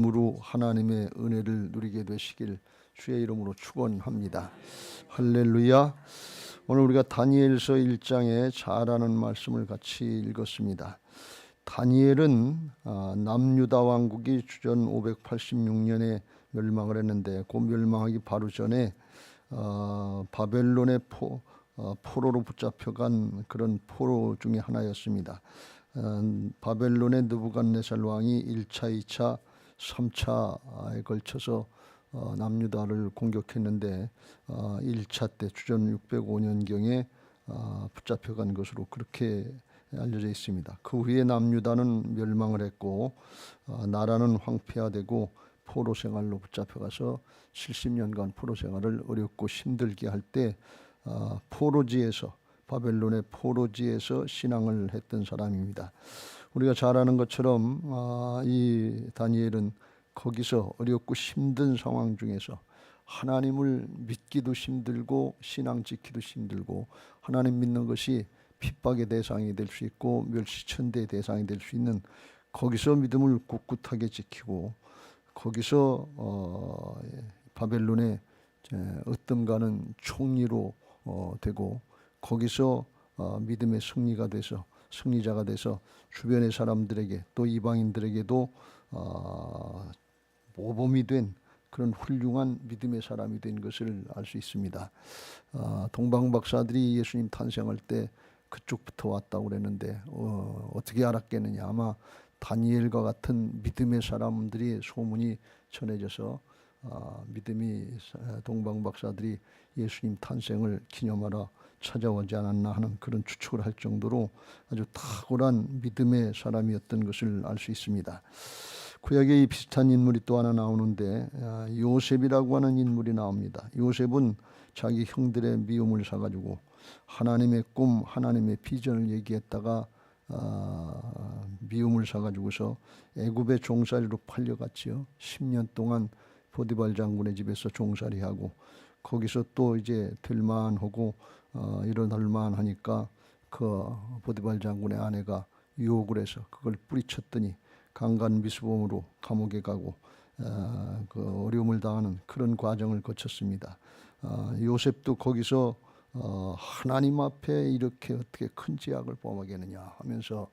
무로 하나님의 은혜를 누리게 되시길 주의 이름으로 축원합니다. 할렐루야. 오늘 우리가 다니엘서 1장에 잘하는 말씀을 같이 읽었습니다. 다니엘은 남유다 왕국이 주전 586년에 멸망을 했는데 그 멸망하기 바로 전에 바벨론의 포로로 붙잡혀간 그런 포로 중에 하나였습니다. 바벨론의 느부갓네살 왕이 1차, 2차, 3차에 걸쳐서 남유다를 공격했는데 1차 때 주전 605년경에 붙잡혀간 것으로 그렇게 알려져 있습니다. 그 후에 남유다는 멸망을 했고 나라는 황폐화되고 포로 생활로 붙잡혀가서 70년간 포로 생활을 어렵고 힘들게 할 때 포로지에서 바벨론의 포로지에서 신앙을 했던 사람입니다. 우리가 잘 아는 것처럼 이 다니엘은 거기서 어렵고 힘든 상황 중에서 하나님을 믿기도 힘들고 신앙 지키도 힘들고 하나님 믿는 것이 핍박의 대상이 될 수 있고 멸시천대의 대상이 될 수 있는 거기서 믿음을 꿋꿋하게 지키고 거기서 바벨론의 으뜸가는 총리로 되고 거기서 믿음의 승리자가 돼서 주변의 사람들에게 또 이방인들에게도 모범이 된 그런 훌륭한 믿음의 사람이 된 것을 알 수 있습니다. 동방 박사들이 예수님 탄생할 때 그쪽부터 왔다고 그랬는데 어떻게 알았겠느냐. 아마 다니엘과 같은 믿음의 사람들이 소문이 전해져서 믿음이 동방 박사들이 예수님 탄생을 기념하러 찾아오지 않았나 하는 그런 추측을 할 정도로 아주 탁월한 믿음의 사람이었던 것을 알 수 있습니다. 구약에 이 비슷한 인물이 또 하나 나오는데 요셉이라고 하는 인물이 나옵니다. 요셉은 자기 형들의 미움을 사가지고 하나님의 꿈, 하나님의 비전을 얘기했다가 미움을 사가지고서 애굽의 종살이로 팔려갔지요. 10년 동안 보디발 장군의 집에서 종살이하고 거기서 또 이제 될만하고 일어날만하니까 그 보디발 장군의 아내가 유혹을 해서 그걸 뿌리쳤더니 강간미수범으로 감옥에 가고 그 어려움을 당하는 그런 과정을 거쳤습니다. 요셉도 거기서 하나님 앞에 이렇게 어떻게 큰 죄악을 범하겠느냐 하면서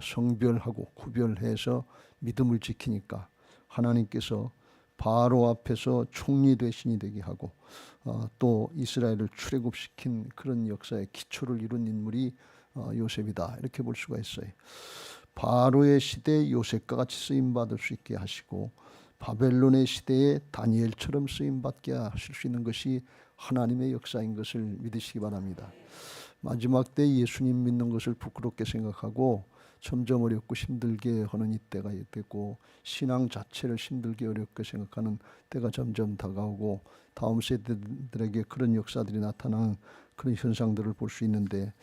성별하고 구별해서 믿음을 지키니까 하나님께서 바로 앞에서 총리 대신이 되게 하고 또 이스라엘을 출애굽시킨 그런 역사의 기초를 이룬 인물이 요셉이다 이렇게 볼 수가 있어요. 바로의 시대에 요셉과 같이 쓰임받을 수 있게 하시고 바벨론의 시대에 다니엘처럼 쓰임받게 하실 수 있는 것이 하나님의 역사인 것을 믿으시기 바랍니다. 마지막 때 예수님 믿는 것을 부끄럽게 생각하고 점점 어렵고 힘들게 하는 이때가 됐고 신앙 자체를 힘들게 어렵게 생각하는 때가 점점 다가오고 다음 세대들에게 그런 역사들이 나타나는 그런 현상들을 볼 수 있는데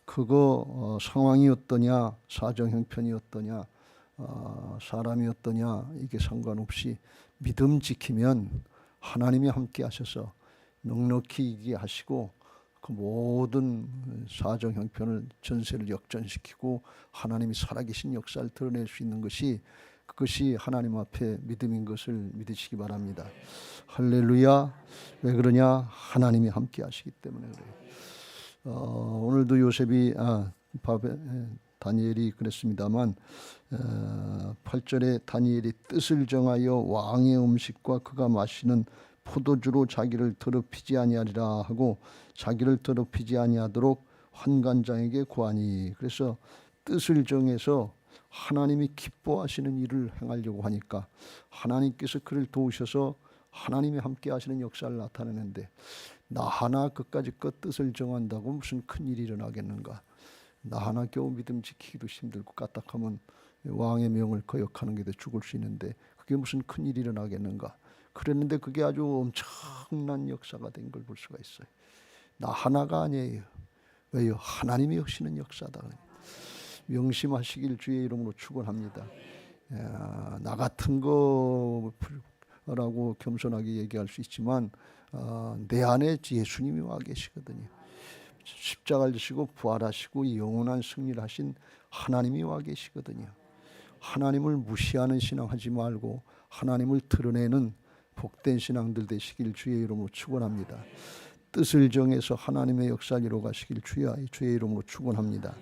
그거 상황이 어떠냐 사정 형편이 어떠냐 사람이 어떠냐 이게 상관없이 믿음 지키면 하나님이 함께 하셔서 넉넉히 이기게 하시고 그 모든 사정 형편을 전세를 역전시키고 하나님이 살아계신 역사를 드러낼 수 있는 것이 그것이 하나님 앞에 믿음인 것을 믿으시기 바랍니다. 할렐루야. 왜 그러냐? 하나님이 함께 하시기 때문에 그래요. 오늘도 요셉이 다니엘이 그랬습니다만 8절에 다니엘이 뜻을 정하여 왕의 음식과 그가 마시는 포도주로 자기를 더럽히지 아니하리라 하고 자기를 더럽히지 아니하도록 환관장에게 구하니 그래서 뜻을 정해서 하나님이 기뻐하시는 일을 행하려고 하니까 하나님께서 그를 도우셔서 하나님이 함께 하시는 역사를 나타내는데 나 하나 그까짓 뜻을 정한다고 무슨 큰일이 일어나겠는가. 나 하나 겨우 믿음 지키기도 힘들고 까딱하면 왕의 명을 거역하는 게 돼 죽을 수 있는데 그게 무슨 큰일이 일어나겠는가. 그랬는데 그게 아주 엄청난 역사가 된 걸 볼 수가 있어요. 나 하나가 아니에요. 왜요? 하나님이 하시는 역사다. 명심하시길 주의 이름으로 축원합니다. 나 같은 거라고 겸손하게 얘기할 수 있지만 내 안에 예수님이 와 계시거든요. 십자가를 지시고 부활하시고 영원한 승리를 하신 하나님이 와 계시거든요. 하나님을 무시하는 신앙하지 말고 하나님을 드러내는 복된 신앙들 되시길 주의 이름으로 축원합니다. 뜻을 정해서 하나님의 역사를 이루어가시길 주의 이름으로 축원합니다.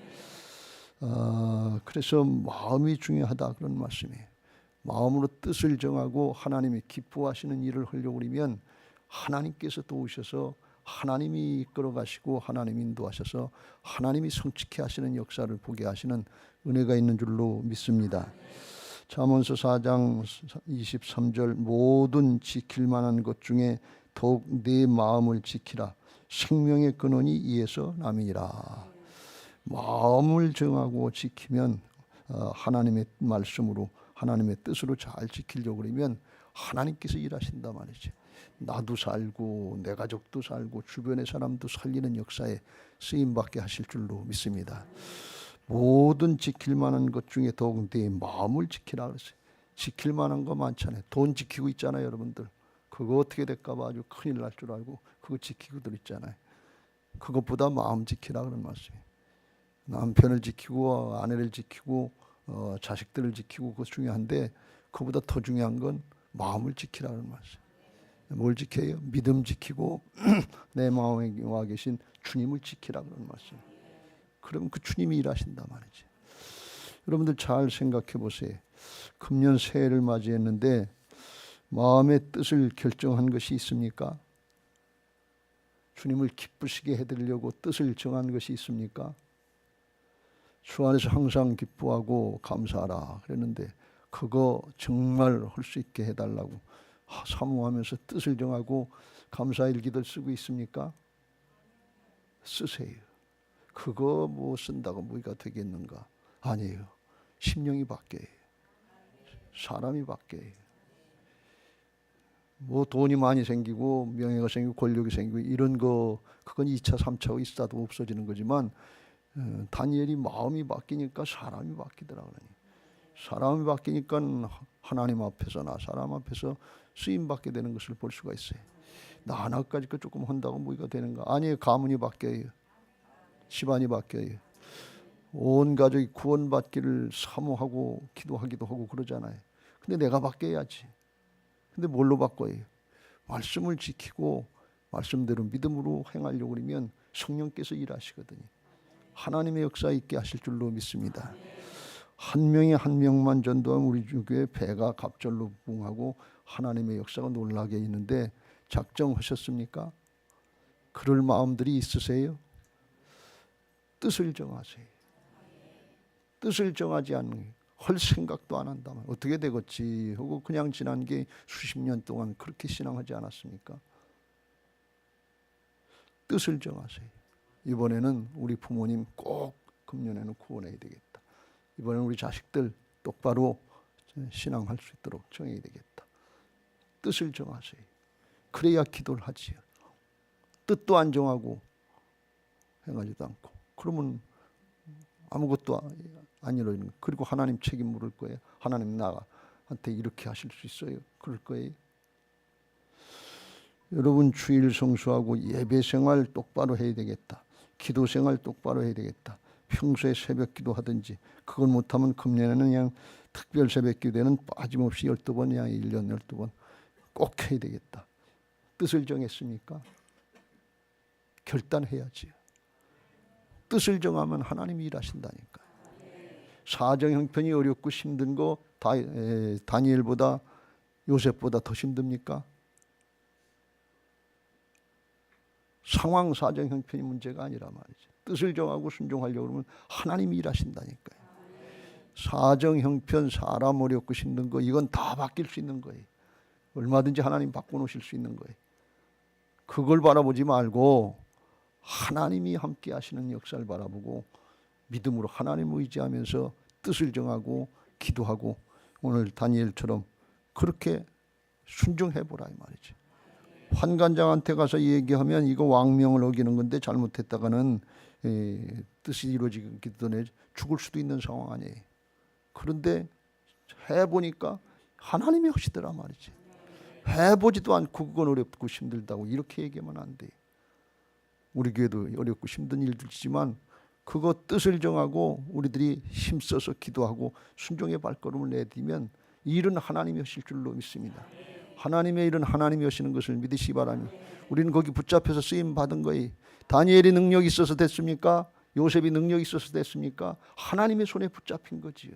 그래서 마음이 중요하다 그런 말씀이에요. 마음으로 뜻을 정하고 하나님이 기뻐하시는 일을 하려고 그러면 하나님께서 도우셔서 하나님이 이끌어 가시고 하나님이 인도하셔서 하나님이 성취케 하시는 역사를 보게 하시는 은혜가 있는 줄로 믿습니다. 잠언서 4장 23절 모든 지킬 만한 것 중에 더욱 내 마음을 지키라. 생명의 근원이 이에서 남이니라. 마음을 정하고 지키면 하나님의 말씀으로 하나님의 뜻으로 잘 지키려고 그러면 하나님께서 일하신단 말이지. 나도 살고 내 가족도 살고 주변의 사람도 살리는 역사에 쓰임받게 하실 줄로 믿습니다. 모든 지킬 만한 것 중에 더욱 내 마음을 지키라 그랬어요. 지킬 만한 거 많잖아요. 돈 지키고 있잖아요, 여러분들. 그거 어떻게 될까 봐 아주 큰일 날 줄 알고 그거 지키고들 있잖아요. 그것보다 마음 지키라 그런 말씀이에요. 남편을 지키고 아내를 지키고 자식들을 지키고 그것 중요한데 그보다 더 중요한 건 마음을 지키라는 말씀. 뭘 지켜요? 믿음 지키고 내 마음에 와 계신 주님을 지키라 그런 말씀. 그럼 그 주님이 일하신단 말이지. 여러분들 잘 생각해 보세요. 금년 새해를 맞이했는데 마음의 뜻을 결정한 것이 있습니까? 주님을 기쁘시게 해드리려고 뜻을 정한 것이 있습니까? 주 안에서 항상 기뻐하고 감사하라 그랬는데 그거 정말 할 수 있게 해달라고 사모하면서 뜻을 정하고 감사일기들 쓰고 있습니까? 쓰세요. 그거 뭐 쓴다고 뭐가 되겠는가? 아니에요. 심령이 바뀌어요. 사람이 바뀌어요. 뭐 돈이 많이 생기고 명예가 생기고 권력이 생기고 이런 거 그건 2차 3차가 있어도 없어지는 거지만 다니엘이 마음이 바뀌니까 사람이 바뀌더라고요. 사람이 바뀌니까 하나님 앞에서나 사람 앞에서 쓰임받게 되는 것을 볼 수가 있어요. 나 하나까지 그 조금 한다고 뭐가 되는가? 아니에요. 가문이 바뀌어요. 집안이 바뀌어요. 온 가족이 구원받기를 사모하고 기도하기도 하고 그러잖아요. 근데 내가 바뀌어야지. 근데 뭘로 바꿔요? 말씀을 지키고 말씀대로 믿음으로 행하려고 그러면 성령께서 일하시거든요. 하나님의 역사 있게 하실 줄로 믿습니다. 한 명이 한 명만 전도하면 우리 교회 배가 갑절로 부흥하고 하나님의 역사가 놀라게 있는데 작정하셨습니까? 그럴 마음들이 있으세요? 뜻을 정하세요. 뜻을 정하지 않는 할 생각도 안 한다면 어떻게 되겠지 하고 그냥 지난 게 수십 년 동안 그렇게 신앙하지 않았습니까? 뜻을 정하세요. 이번에는 우리 부모님 꼭 금년에는 구원해야 되겠다. 이번에는 우리 자식들 똑바로 신앙할 수 있도록 정해야 되겠다. 뜻을 정하세요. 그래야 기도를 하지요. 뜻도 안 정하고 행하지도 않고 그러면 아무것도 안 이루어지는 거예요. 그리고 하나님 책임 물을 거예요. 하나님 나한테 이렇게 하실 수 있어요. 그럴 거예요. 여러분 주일 성수하고 예배 생활 똑바로 해야 되겠다. 기도 생활 똑바로 해야 되겠다. 평소에 새벽 기도하든지 그걸 못하면 금년에는 그냥 특별 새벽 기도에는 빠짐없이 12번 그냥 1년 12번 꼭 해야 되겠다. 뜻을 정했습니까? 결단해야지요. 뜻을 정하면 하나님이 일하신다니까요. 사정 형편이 어렵고 힘든 거 다니엘보다 요셉보다 더 힘듭니까? 상황 사정 형편이 문제가 아니라 말이죠. 뜻을 정하고 순종하려고 그러면 하나님이 일하신다니까요. 사정 형편 사람 어렵고 힘든 거 이건 다 바뀔 수 있는 거예요. 얼마든지 하나님 바꿔놓으실 수 있는 거예요. 그걸 바라보지 말고 하나님이 함께 하시는 역사를 바라보고 믿음으로 하나님을 의지하면서 뜻을 정하고 기도하고 오늘 다니엘처럼 그렇게 순종해보라 이 말이지. 환관장한테 가서 얘기하면 이거 왕명을 어기는 건데 잘못했다가는 뜻이 이루어지기 전에 죽을 수도 있는 상황 아니에요. 그런데 해보니까 하나님이 하시더라 말이지. 해보지도 않고 그건 어렵고 힘들다고 이렇게 얘기하면 안 돼. 우리 교회도 어렵고 힘든 일들이지만 그거 뜻을 정하고 우리들이 힘써서 기도하고 순종의 발걸음을 내디면 이 일은 하나님이 하실 줄로 믿습니다. 하나님의 일은 하나님이 하시는 것을 믿으시기 바랍니다. 우리는 거기 붙잡혀서 쓰임 받은 거예요. 다니엘이 능력이 있어서 됐습니까? 요셉이 능력이 있어서 됐습니까? 하나님의 손에 붙잡힌 거지요.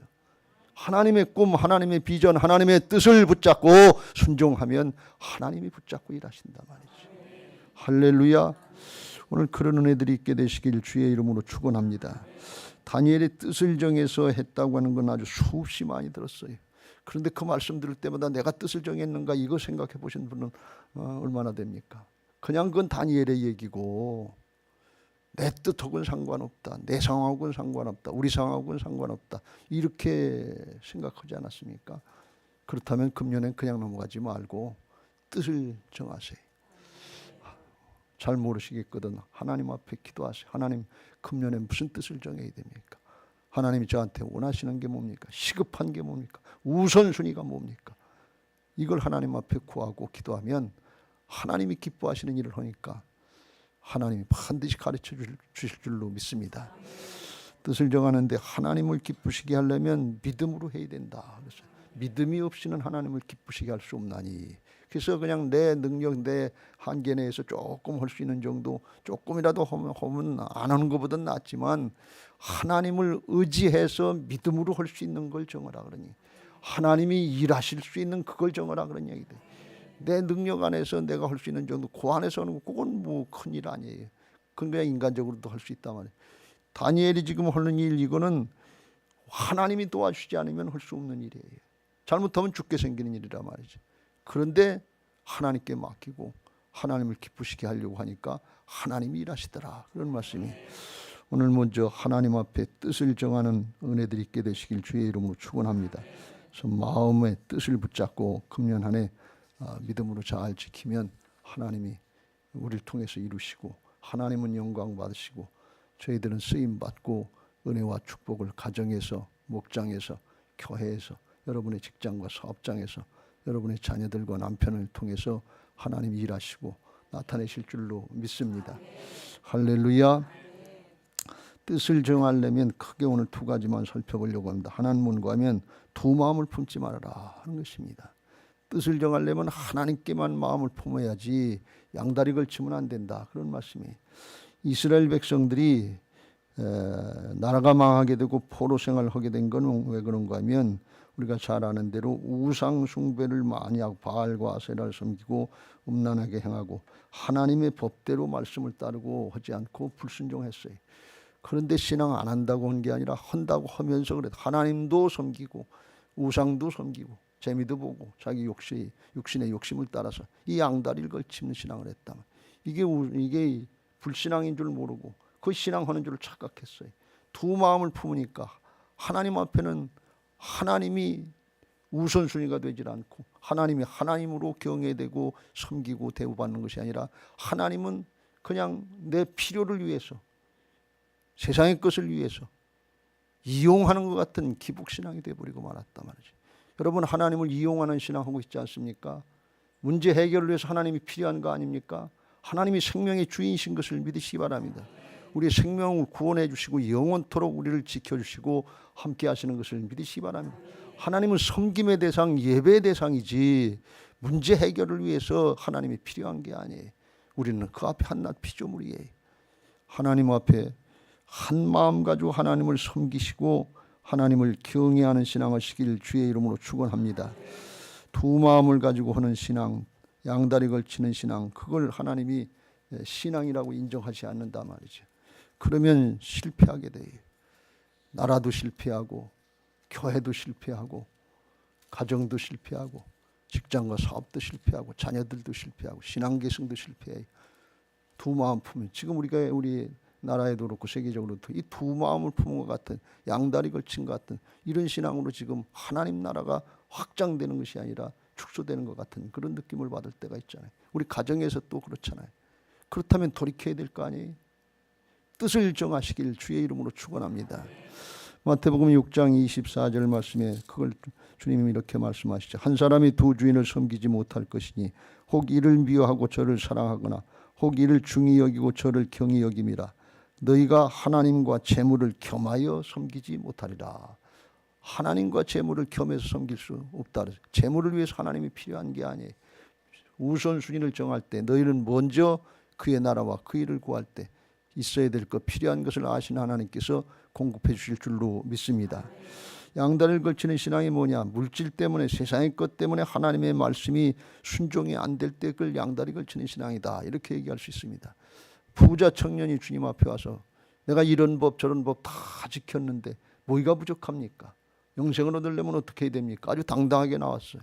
하나님의 꿈, 하나님의 비전, 하나님의 뜻을 붙잡고 순종하면 하나님이 붙잡고 일하신단 말이죠. 할렐루야. 오늘 그런 은혜들이 있게 되시길 주의 이름으로 축원합니다. 다니엘의 뜻을 정해서 했다고 하는 건 아주 수없이 많이 들었어요. 그런데 그 말씀 들을 때마다 내가 뜻을 정했는가 이거 생각해 보신 분은 얼마나 됩니까? 그냥 그건 다니엘의 얘기고 내 뜻하고는 상관없다. 내 상황하고는 상관없다. 우리 상황하고는 상관없다. 이렇게 생각하지 않았습니까? 그렇다면 금년엔 그냥 넘어가지 말고 뜻을 정하세요. 잘 모르시겠거든 하나님 앞에 기도하세요. 하나님, 금년에 무슨 뜻을 정해야 됩니까? 하나님이 저한테 원하시는 게 뭡니까? 시급한 게 뭡니까? 우선순위가 뭡니까? 이걸 하나님 앞에 구하고 기도하면 하나님이 기뻐하시는 일을 하니까 하나님이 반드시 가르쳐 주실 줄로 믿습니다. 뜻을 정하는데 하나님을 기쁘시게 하려면 믿음으로 해야 된다. 그래서 믿음이 없이는 하나님을 기쁘시게 할 수 없나니. 그래서 그냥 내 능력, 내 한계 내에서 조금 할 수 있는 정도, 조금이라도 하면 안 하는 것보다 낫지만 하나님을 의지해서 믿음으로 할 수 있는 걸 정하라 그러니, 하나님이 일하실 수 있는 그걸 정하라 그런 얘기들. 내 능력 안에서 내가 할 수 있는 정도, 그 안에서 하는 거 그건 뭐 큰일 아니에요. 그건 그냥 인간적으로도 할 수 있단 말이에요. 다니엘이 지금 하는 일, 이거는 하나님이 도와주지 않으면 할 수 없는 일이에요. 잘못하면 죽게 생기는 일이란 말이죠. 그런데 하나님께 맡기고 하나님을 기쁘시게 하려고 하니까 하나님이 일하시더라, 그런 말씀이. 오늘 먼저 하나님 앞에 뜻을 정하는 은혜들이 있게 되시길 주의 이름으로 축원합니다. 그래서 마음의 뜻을 붙잡고 금년 한 해 믿음으로 잘 지키면 하나님이 우리를 통해서 이루시고 하나님은 영광 받으시고 저희들은 쓰임 받고 은혜와 축복을 가정에서, 목장에서, 교회에서, 여러분의 직장과 사업장에서, 여러분의 자녀들과 남편을 통해서 하나님이 일하시고 나타내실 줄로 믿습니다. 할렐루야. 뜻을 정하려면 크게 오늘 두 가지만 살펴보려고 합니다. 하나님을 구하면 두 마음을 품지 말아라 하는 것입니다. 뜻을 정하려면 하나님께만 마음을 품어야지 양다리 걸치면 안 된다, 그런 말씀이. 이스라엘 백성들이 나라가 망하게 되고 포로 생활을 하게 된 건 왜 그런가 하면, 우리가 잘 아는 대로 우상 숭배를 많이 하고 바알과 아세라를 섬기고 음란하게 행하고 하나님의 법대로 말씀을 따르고 하지 않고 불순종했어요. 그런데 신앙 안 한다고 한 게 아니라 한다고 하면서 그래도 하나님도 섬기고 우상도 섬기고 재미도 보고 자기 육신의 욕심을 따라서 이 양다리를 걸치는 신앙을 했다. 이게 불신앙인 줄 모르고 그 신앙하는 줄 착각했어요. 두 마음을 품으니까 하나님 앞에는 하나님이 우선순위가 되질 않고 하나님이 하나님으로 경외되고 섬기고 대우받는 것이 아니라 하나님은 그냥 내 필요를 위해서, 세상의 것을 위해서 이용하는 것 같은 기복신앙이 되어버리고 말았단 말이죠. 여러분, 하나님을 이용하는 신앙하고 있지 않습니까? 문제 해결을 위해서 하나님이 필요한 거 아닙니까? 하나님이 생명의 주인이신 것을 믿으시기 바랍니다. 우리의 생명을 구원해 주시고 영원토록 우리를 지켜주시고 함께 하시는 것을 믿으시기 바랍니다. 하나님은 섬김의 대상, 예배의 대상이지 문제 해결을 위해서 하나님이 필요한 게 아니에요. 우리는 그 앞에 한낱 피조물이에요. 하나님 앞에 한 마음 가지고 하나님을 섬기시고 하나님을 경외하는 신앙을 하시길 주의 이름으로 축원합니다. 두 마음을 가지고 하는 신앙, 양다리 걸치는 신앙, 그걸 하나님이 신앙이라고 인정하지 않는다 말이죠. 그러면 실패하게 돼요. 나라도 실패하고 교회도 실패하고 가정도 실패하고 직장과 사업도 실패하고 자녀들도 실패하고 신앙계승도 실패해요. 두 마음 품으면, 지금 우리 나라에도 그렇고 세계적으로도 이 두 마음을 품은 것 같은, 양다리 걸친 것 같은 이런 신앙으로 지금 하나님 나라가 확장되는 것이 아니라 축소되는 것 같은 그런 느낌을 받을 때가 있잖아요. 우리 가정에서 또 그렇잖아요. 그렇다면 돌이켜야 될 거 아니에요. 뜻을 정하시길 주의 이름으로 축원합니다. 마태복음 6장 24절 말씀에 그걸 주님이 이렇게 말씀하시죠. 한 사람이 두 주인을 섬기지 못할 것이니 혹 이를 미워하고 저를 사랑하거나 혹 이를 중히 여기고 저를 경히 여김이라. 너희가 하나님과 재물을 겸하여 섬기지 못하리라. 하나님과 재물을 겸해서 섬길 수 없다. 재물을 위해서 하나님이 필요한 게 아니에요. 우선순위를 정할 때 너희는 먼저 그의 나라와 그 일을 구할 때 있어야 될 것, 필요한 것을 아시는 하나님께서 공급해 주실 줄로 믿습니다. 양다리를 걸치는 신앙이 뭐냐? 물질 때문에, 세상의 것 때문에 하나님의 말씀이 순종이 안 될 때 그걸 양다리 걸치는 신앙이다, 이렇게 얘기할 수 있습니다. 부자 청년이 주님 앞에 와서 내가 이런 법 저런 법 다 지켰는데 뭐가 부족합니까? 영생을 얻으려면 어떻게 해야 됩니까? 아주 당당하게 나왔어요.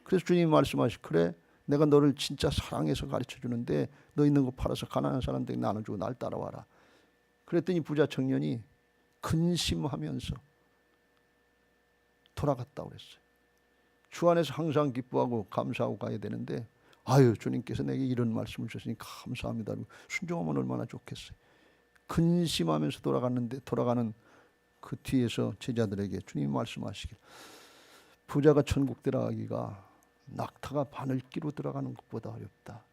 그래서 주님이 말씀하시, 그래 내가 너를 진짜 사랑해서 가르쳐 주는데 너 있는 거 팔아서 가난한 사람들에게 나눠주고 날 따라와라. 그랬더니 부자 청년이 근심하면서 돌아갔다고 그랬어요. 주 안에서 항상 기뻐하고 감사하고 가야 되는데, 아유 주님께서 내게 이런 말씀을 주셨으니 감사합니다. 순종하면 얼마나 좋겠어요. 근심하면서 돌아가는 그 뒤에서 제자들에게 주님이 말씀하시길, 부자가 천국 들어가기가 낙타가 바늘기로 들어가는 것보다 어렵다.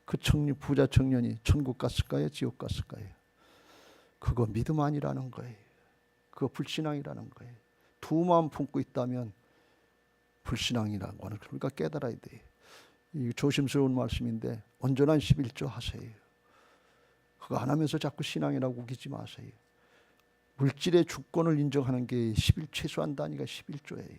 그 부자 청년이 천국 갔을까요? 지옥 갔을까요? 그거 믿음 아니라는 거예요. 그거 불신앙이라는 거예요. 두 마음 품고 있다면 불신앙이라는 거는 우리가 깨달아야 돼요. 이 조심스러운 말씀인데 온전한 11조 하세요. 그거 안 하면서 자꾸 신앙이라고 우기지 마세요. 물질의 주권을 인정하는 게 최소한 단위가 11조예요.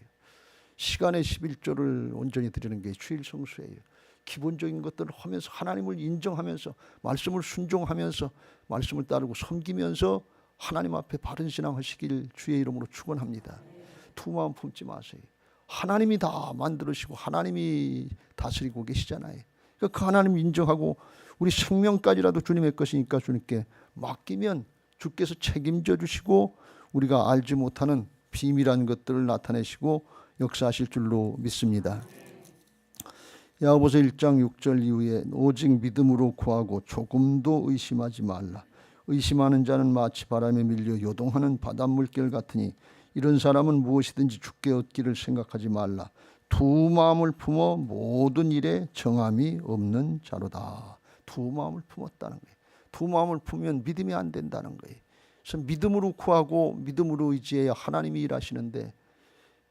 시간의 11조를 온전히 드리는 게 주일 성수예요. 기본적인 것들을 하면서 하나님을 인정하면서 말씀을 순종하면서 말씀을 따르고 섬기면서 하나님 앞에 바른 신앙 하시길 주의 이름으로 축원합니다. 두 마음 품지 마세요. 하나님이 다 만들으시고 하나님이 다스리고 계시잖아요. 그러니까 그 하나님 인정하고 우리 생명까지라도 주님의 것이니까 주님께 맡기면 주께서 책임져 주시고 우리가 알지 못하는 비밀한 것들을 나타내시고 역사하실 줄로 믿습니다. 야고보서 1장 6절 이후에 오직 믿음으로 구하고 조금도 의심하지 말라. 의심하는 자는 마치 바람에 밀려 요동하는 바닷물결 같으니 이런 사람은 무엇이든지 주께 얻기를 생각하지 말라. 두 마음을 품어 모든 일에 정함이 없는 자로다. 두 마음을 품었다는 거예요. 두 마음을 품으면 믿음이 안 된다는 거예요. 그래서 믿음으로 구하고 믿음으로 의지해야 하나님이 일하시는데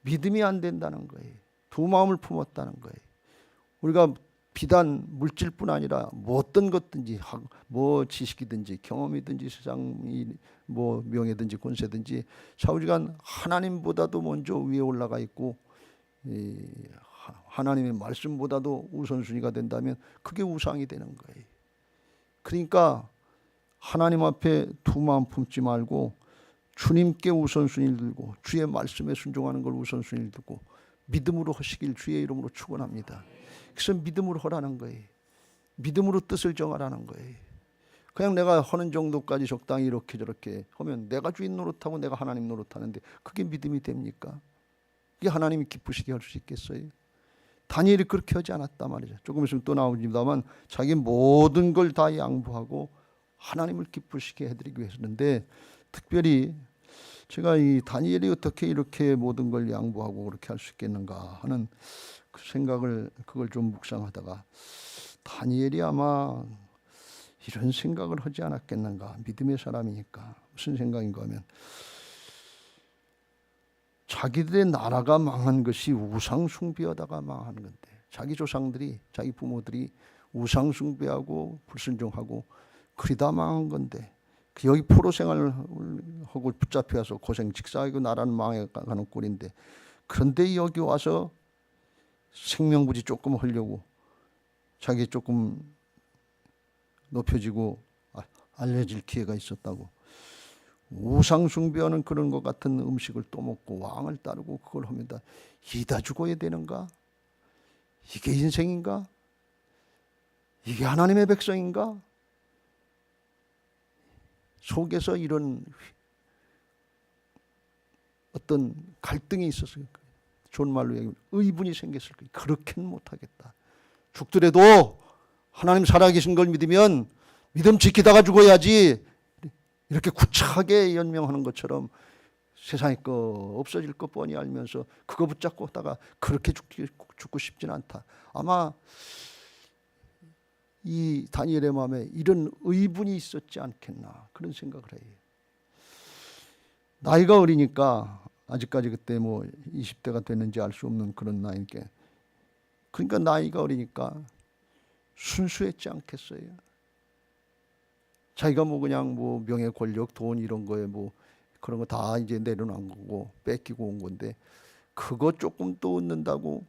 믿음이 안 된다는 거예요. 두 마음을 품었다는 거예요. 우리가 비단 물질뿐 아니라 뭐 어떤 것든지 뭐 지식이든지 경험이든지 세상이 뭐 명예든지 권세든지 좌우지간 하나님보다도 먼저 위에 올라가 있고 하나님의 말씀보다도 우선순위가 된다면 그게 우상이 되는 거예요. 그러니까 하나님 앞에 두 마음 품지 말고 주님께 우선순위를 들고 주의 말씀에 순종하는 걸 우선순위를 두고 믿음으로 하시길 주의 이름으로 축원합니다. 그래서 믿음으로 하라는 거예요. 믿음으로 뜻을 정하라는 거예요. 그냥 내가 하는 정도까지 적당히 이렇게 저렇게 하면 내가 주인 노릇하고 내가 하나님 노릇하는데 그게 믿음이 됩니까? 이게 하나님이 기쁘시게 할 수 있겠어요? 다니엘이 그렇게 하지 않았단 말이죠. 조금 있으면 또 나옵니다만 자기 모든 걸 다 양보하고 하나님을 기쁘시게 해드리기 위해서인데, 특별히 제가 이 다니엘이 어떻게 이렇게 모든 걸 양보하고 그렇게 할 수 있겠는가 하는 그 생각을 그걸 좀 묵상하다가 다니엘이 아마 이런 생각을 하지 않았겠는가. 믿음의 사람이니까. 무슨 생각인가 하면 자기들의 나라가 망한 것이 우상 숭배하다가 망한 건데, 자기 조상들이 자기 부모들이 우상 숭배하고 불순종하고 그러다 망한 건데, 여기 포로 생활을 하고 붙잡혀서 고생 직사하고 나라는 망해가는 꼴인데, 그런데 여기 와서 생명부지 조금 하려고 자기 조금 높여지고 알려질 기회가 있었다고 우상 숭배하는 그런 것 같은 음식을 또 먹고 왕을 따르고 그걸 합니다. 이다 죽어야 되는가? 이게 인생인가? 이게 하나님의 백성인가? 속에서 이런 어떤 갈등이 있었어요. 좋은 말로 얘기하면 의분이 생겼을 거예요. 그렇게는 못하겠다. 죽더라도 하나님 살아계신 걸 믿으면 믿음 지키다가 죽어야지, 이렇게 구차하게 연명하는 것처럼 세상에 거 없어질 거 뻔히 알면서 그거 붙잡고 하다가 그렇게 죽고 싶진 않다. 아마 이 다니엘의 마음에 이런 의분이 있었지 않겠나 그런 생각을 해요. 나이가 어리니까 아직까지 그때 뭐 20대가 됐는지 알 수 없는 그런 나이께, 그러니까 나이가 어리니까 순수했지 않겠어요? 자기가 뭐 그냥 뭐 명예, 권력, 돈 이런 거에 뭐 그런 거 다 이제 내려놓은 거고 뺏기고 온 건데, 그거 조금 또 얻는다고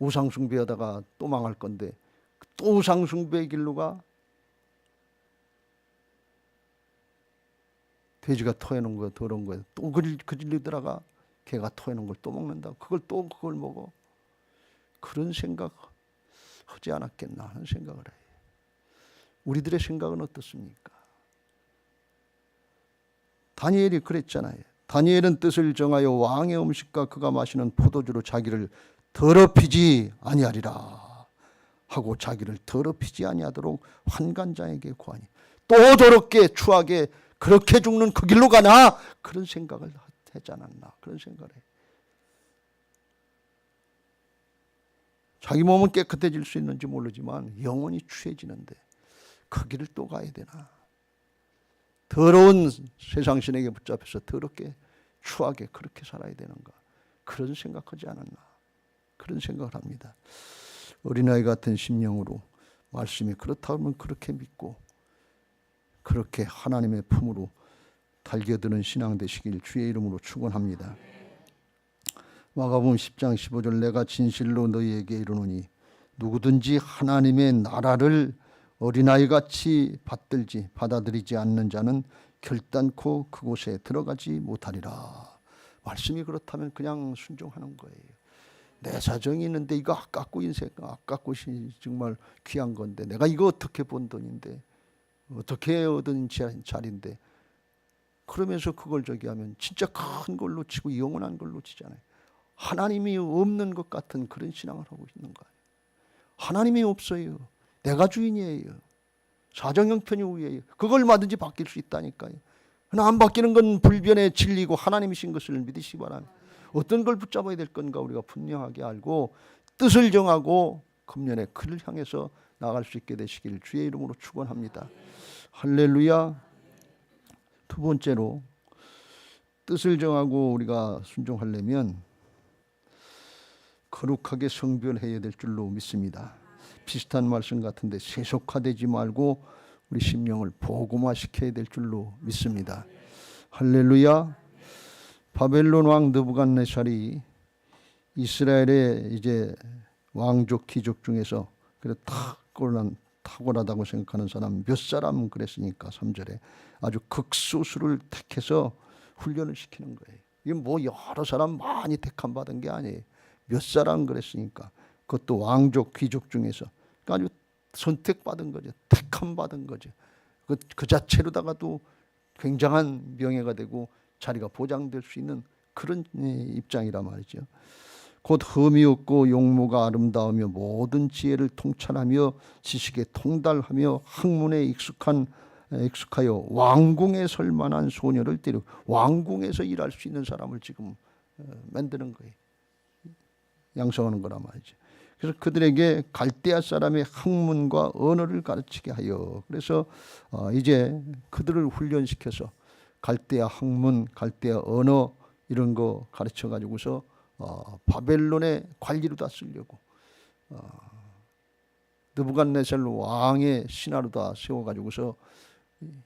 우상숭배하다가 또 망할 건데, 또 우상숭배의 길로 가. 돼지가 토해놓은 거 더러운 거에 또 그 길로 들어가. 개가 토해놓은 걸 또 먹는다. 그걸 먹어. 그런 생각 하지 않았겠나 하는 생각을 해요. 우리들의 생각은 어떻습니까? 다니엘이 그랬잖아요. 다니엘은 뜻을 정하여 왕의 음식과 그가 마시는 포도주로 자기를 더럽히지 아니하리라 하고, 자기를 더럽히지 아니하도록 환관장에게 구하니, 또 저렇게 추하게 그렇게 죽는 그 길로 가나, 그런 생각을 하지 않았나, 그런 생각을 해요. 자기 몸은 깨끗해질 수 있는지 모르지만 영혼이 추해지는데 그 길을 또 가야 되나? 더러운 세상 신에게 붙잡혀서 더럽게 추하게 그렇게 살아야 되는가? 그런 생각하지 않았나? 그런 생각을 합니다. 어린아이 같은 심령으로 말씀이 그렇다면 그렇게 믿고 그렇게 하나님의 품으로 달겨드는 신앙 되시길 주의 이름으로 축원합니다. 마가복음 10장 15절, 내가 진실로 너희에게 이르노니 누구든지 하나님의 나라를 어린아이같이 받아들이지 않는 자는 결단코 그곳에 들어가지 못하리라. 말씀이 그렇다면 그냥 순종하는 거예요. 내 사정이 있는데 이거 아깝고 인생 아깝고 정말 귀한 건데, 내가 이거 어떻게 번 돈인데, 어떻게 얻은 자리인데, 그러면서 그걸 저기 하면 진짜 큰 걸 놓치고 영원한 걸 놓치잖아요. 하나님이 없는 것 같은 그런 신앙을 하고 있는 거예요. 하나님이 없어요. 내가 주인이에요. 사정 형편이 우위에요. 그걸 얼마든지 바뀔 수 있다니까요. 그러나 안 바뀌는 건 불변의 진리고 하나님이신 것을 믿으시기 바랍니다. 어떤 걸 붙잡아야 될 건가 우리가 분명하게 알고 뜻을 정하고 금년에 그를 향해서 나아갈 수 있게 되시길 주의 이름으로 축원합니다. 할렐루야. 두 번째로, 뜻을 정하고 우리가 순종하려면 거룩하게 성별해야 될 줄로 믿습니다. 비슷한 말씀 같은데, 세속화되지 말고 우리 심령을 복음화시켜야 될 줄로 믿습니다. 할렐루야. 바벨론 왕 느부갓네살이 이스라엘의 이제 왕족 귀족 중에서 그래 탁월하다고 생각하는 사람 몇 사람 그랬으니까 3절에 아주 극소수를 택해서 훈련을 시키는 거예요. 이게 뭐 여러 사람 많이 택함 받은 게 아니에요. 몇 사람 그랬으니까, 그것도 왕족 귀족 중에서 아주 선택받은 거죠. 택함 받은 거죠. 그 자체로다가도 굉장한 명예가 되고 자리가 보장될 수 있는 그런 입장이라 말이죠. 곧 흠이 없고 용모가 아름다우며 모든 지혜를 통찰하며 지식에 통달하며 학문에 익숙하여 왕궁에 설 만한 소녀를 데리고, 왕궁에서 일할 수 있는 사람을 지금 만드는 거예요. 양성하는 거란 말이죠. 그래서 그들에게 갈대아 사람의 학문과 언어를 가르치게 하여, 그래서 이제 그들을 훈련시켜서 갈대아 학문, 갈대아 언어 이런 거 가르쳐 가지고서 바벨론의 관리로 다 쓰려고, 느부갓네살 왕의 신하로 다 세워 가지고서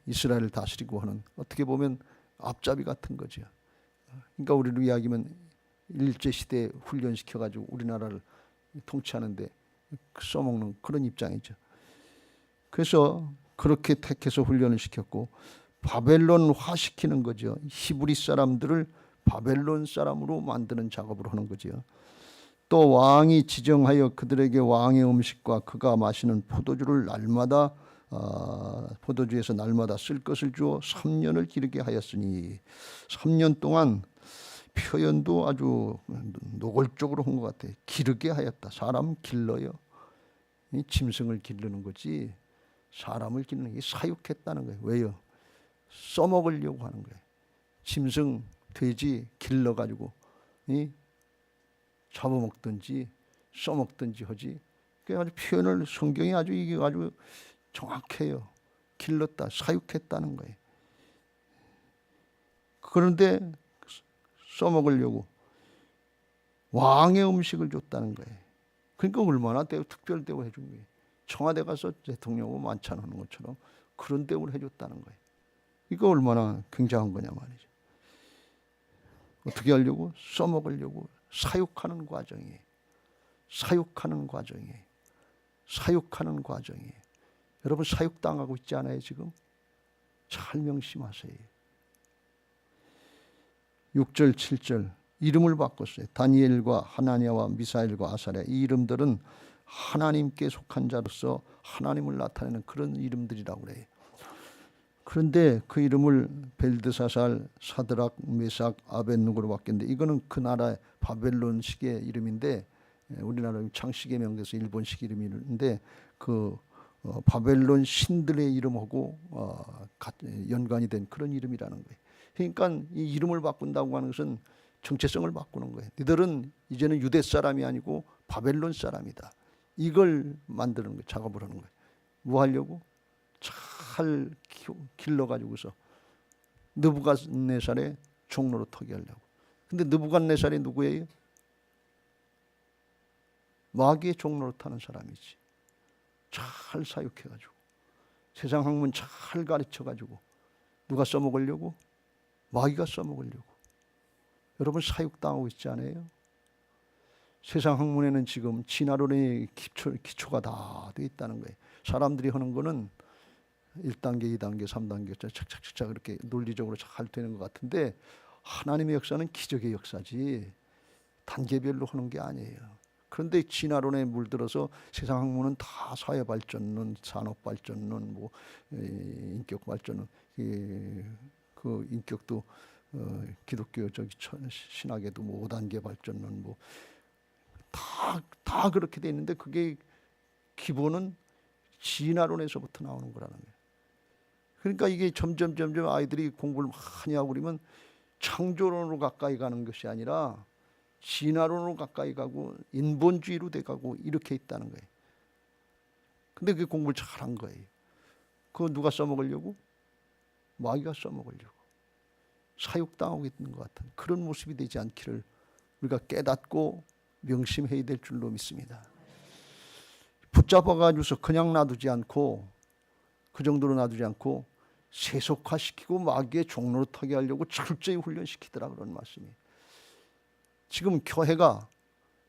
이스라엘을 다스리고 하는, 어떻게 보면 앞잡이 같은 거죠. 그러니까 우리로 이야기하면 일제시대에 훈련시켜가지고 우리나라를 통치하는데 써먹는 그런 입장이죠. 그래서 그렇게 택해서 훈련을 시켰고 바벨론화시키는 거죠. 히브리 사람들을 바벨론 사람으로 만드는 작업을 하는 거죠. 또 왕이 지정하여 그들에게 왕의 음식과 그가 마시는 포도주를 날마다 포도주에서 날마다 쓸 것을 주어 3년을 기르게 하였으니, 3년 동안 표현도 아주 노골적으로 한 것 같아요. 기르게 하였다. 사람 길러요. 이 짐승을 기르는 거지 사람을 기르는 게 사육했다는 거예요. 왜요? 써먹으려고 하는 거예요. 짐승, 돼지 길러가지고 잡아먹든지 써먹든지 하지. 그 아주 표현을 성경이 아주 이게 아주 정확해요. 길렀다, 사육했다는 거예요. 그런데 써먹으려고 왕의 음식을 줬다는 거예요. 그러니까 얼마나 특별 대우해 준 거예요. 청와대 가서 대통령하고 만찬하는 것처럼 그런 대우를 해줬다는 거예요. 이거 얼마나 굉장한 거냐 말이죠. 어떻게 하려고? 써먹으려고 사육하는 과정이에요. 사육하는 과정이에요. 사육하는 과정이에요. 여러분 사육당하고 있지 않아요 지금? 잘 명심하세요. 6절 7절 이름을 바꿨어요. 다니엘과 하나냐와 미사엘과 아사랴, 이 이름들은 하나님께 속한 자로서 하나님을 나타내는 그런 이름들이라고 그래요. 그런데 그 이름을 벨드사살, 사드락, 메삭, 아벳느고로 바뀌었는데 이거는 그 나라의 바벨론식의 이름인데, 우리나라 창씨의 명대에서 일본식 이름인데 그 바벨론 신들의 이름하고 연관이 된 그런 이름이라는 거예요. 그러니까 이 이름을 바꾼다고 하는 것은 정체성을 바꾸는 거예요. 너희들은 이제는 유대 사람이 아니고 바벨론 사람이다. 이걸 만드는 거예요. 작업을 하는 거예요. 뭐 하려고? 잘 길러가지고서 느부갓네살의 종로로 터게 하려고. 근데 느부갓네살이 누구예요? 마귀의 종로로 타는 사람이지. 잘 사육해가지고 세상 학문 잘 가르쳐가지고 누가 써먹으려고? 마귀가 써먹으려고. 여러분 사육당하고 있지 않아요? 세상 학문에는 지금 진화론의 기초가 다 돼 있다는 거예요. 사람들이 하는 거는 1단계, 2단계, 3단계 착착착착 이렇게 논리적으로 잘 되는 것 같은데 하나님의 역사는 기적의 역사지 단계별로 하는 게 아니에요. 그런데 진화론에 물들어서 세상 학문은 다 사회 발전론, 산업 발전론, 뭐 인격 발전론, 그 인격도 기독교 신학에도 뭐 5단계 발전론 뭐 다 그렇게 돼 있는데 그게 기본은 진화론에서부터 나오는 거라는 거예요. 그러니까 이게 점점 아이들이 공부를 많이 하고 그러면 창조론으로 가까이 가는 것이 아니라 진화론으로 가까이 가고 인본주의로 돼가고 이렇게 있다는 거예요. 근데 그게 공부를 잘한 거예요. 그거 누가 써먹으려고? 마귀가 써먹으려고. 사육당하고 있는 것 같은 그런 모습이 되지 않기를 우리가 깨닫고 명심해야 될 줄로 믿습니다. 붙잡아가지고서 그냥 놔두지 않고 그 정도로 놔두지 않고 세속화시키고 마귀의 종로로 타게 하려고 철저히 훈련시키더라 그런 말씀이에요. 지금 교회가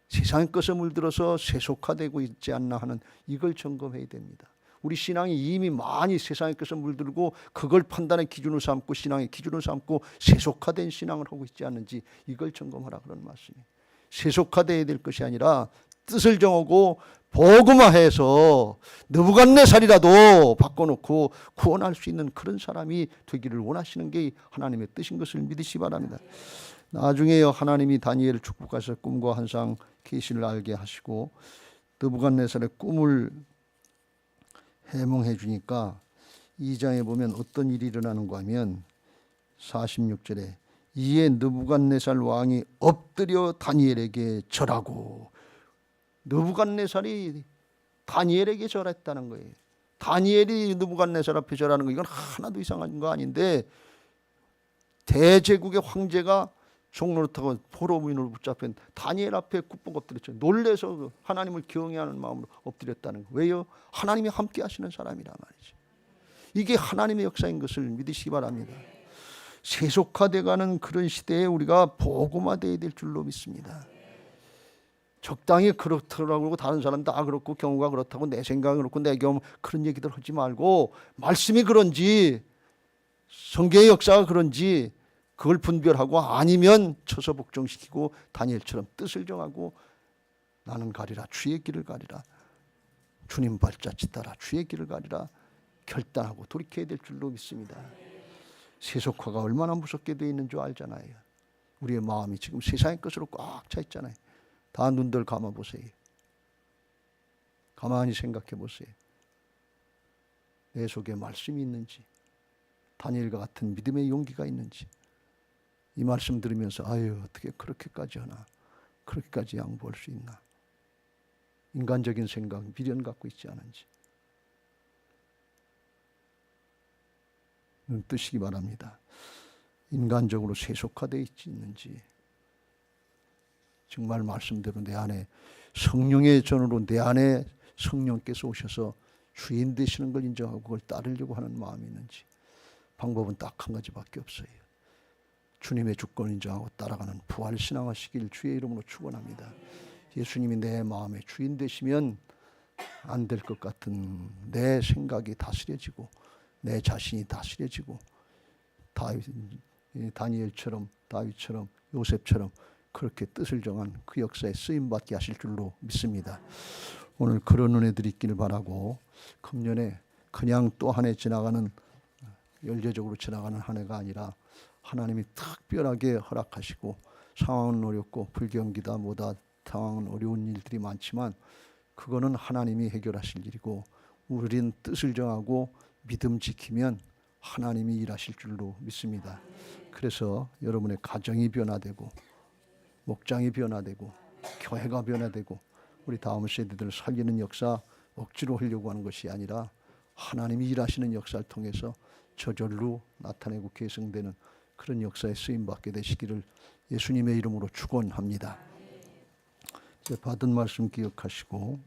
세상의 것에 물들어서 세속화되고 있지 않나 하는 이걸 점검해야 됩니다. 우리 신앙이 이미 많이 세상의 것에 물들고 그걸 판단의 기준으로 삼고 신앙의 기준으로 삼고 세속화된 신앙을 하고 있지 않는지 이걸 점검하라 그런 말씀이에요. 세속화되어야 될 것이 아니라 뜻을 정하고 복음화해서 느부갓네살이라도 바꿔놓고 구원할 수 있는 그런 사람이 되기를 원하시는 게 하나님의 뜻인 것을 믿으시기 바랍니다. 나중에요 하나님이 다니엘을 축복하셔서 꿈과 환상 계시를 알게 하시고 느부갓네살의 꿈을 해몽해 주니까 2장에 보면 어떤 일이 일어나는가 하면 46절에 이에 느부갓네살 왕이 엎드려 다니엘에게 절하고, 느부갓네살이 다니엘에게 절했다는 거예요. 다니엘이 느부갓네살 앞에 절하는 거 이건 하나도 이상한 거 아닌데 대제국의 황제가 종로를 타고 포로민으로 붙잡힌 다니엘 앞에 굽복 엎드렸죠. 놀래서 하나님을 경외하는 마음으로 엎드렸다는 거. 왜요? 하나님이 함께 하시는 사람이란 말이죠. 이게 하나님의 역사인 것을 믿으시기 바랍니다. 세속화돼가는 그런 시대에 우리가 복음화돼야 될 줄로 믿습니다. 적당히 그렇더라고 다른 사람 다 그렇고 경우가 그렇다고 내 생각이 그렇고 내 경험 그런 얘기들 하지 말고 말씀이 그런지 성경의 역사가 그런지 그걸 분별하고 아니면 쳐서 복종시키고 다니엘처럼 뜻을 정하고 나는 가리라 주의 길을 가리라 주님 발자취 따라 주의 길을 가리라 결단하고 돌이켜야 될 줄로 믿습니다. 세속화가 얼마나 무섭게 되어 있는 줄 알잖아요. 우리의 마음이 지금 세상의 것으로 꽉 차 있잖아요. 다 눈들 감아 보세요. 가만히 생각해 보세요. 내 속에 말씀이 있는지 다니엘과 같은 믿음의 용기가 있는지 이 말씀 들으면서 아유 어떻게 그렇게까지 하나 그렇게까지 양보할 수 있나 인간적인 생각 미련 갖고 있지 않은지 눈 뜨시기 바랍니다. 인간적으로 세속화되어 있는지 정말 말씀대로 내 안에 성령의 전으로 내 안에 성령께서 오셔서 주인 되시는 걸 인정하고 그걸 따르려고 하는 마음이 있는지. 방법은 딱 한 가지밖에 없어요. 주님의 주권을 인정하고 따라가는 부활신앙하시길 주의 이름으로 축원합니다. 예수님이 내 마음의 주인 되시면 안 될 것 같은 내 생각이 다스려지고 내 자신이 다스려지고 다니엘처럼 다윗처럼 요셉처럼 그렇게 뜻을 정한 그 역사에 쓰임받게 하실 줄로 믿습니다. 오늘 그런 은혜들이 있기를 바라고, 금년에 그냥 또 한 해 지나가는, 열제적으로 지나가는 한 해가 아니라 하나님이 특별하게 허락하시고, 상황은 어렵고 불경기다 뭐다 상황은 어려운 일들이 많지만 그거는 하나님이 해결하실 일이고, 우린 뜻을 정하고 믿음 지키면 하나님이 일하실 줄로 믿습니다. 그래서 여러분의 가정이 변화되고 목장이 변화되고 교회가 변화되고 우리 다음 세대들을 살리는 역사 억지로 하려고 하는 것이 아니라 하나님이 일하시는 역사를 통해서 저절로 나타내고 계승되는 그런 역사에 쓰임받게 되시기를 예수님의 이름으로 축원합니다. 받은 말씀 기억하시고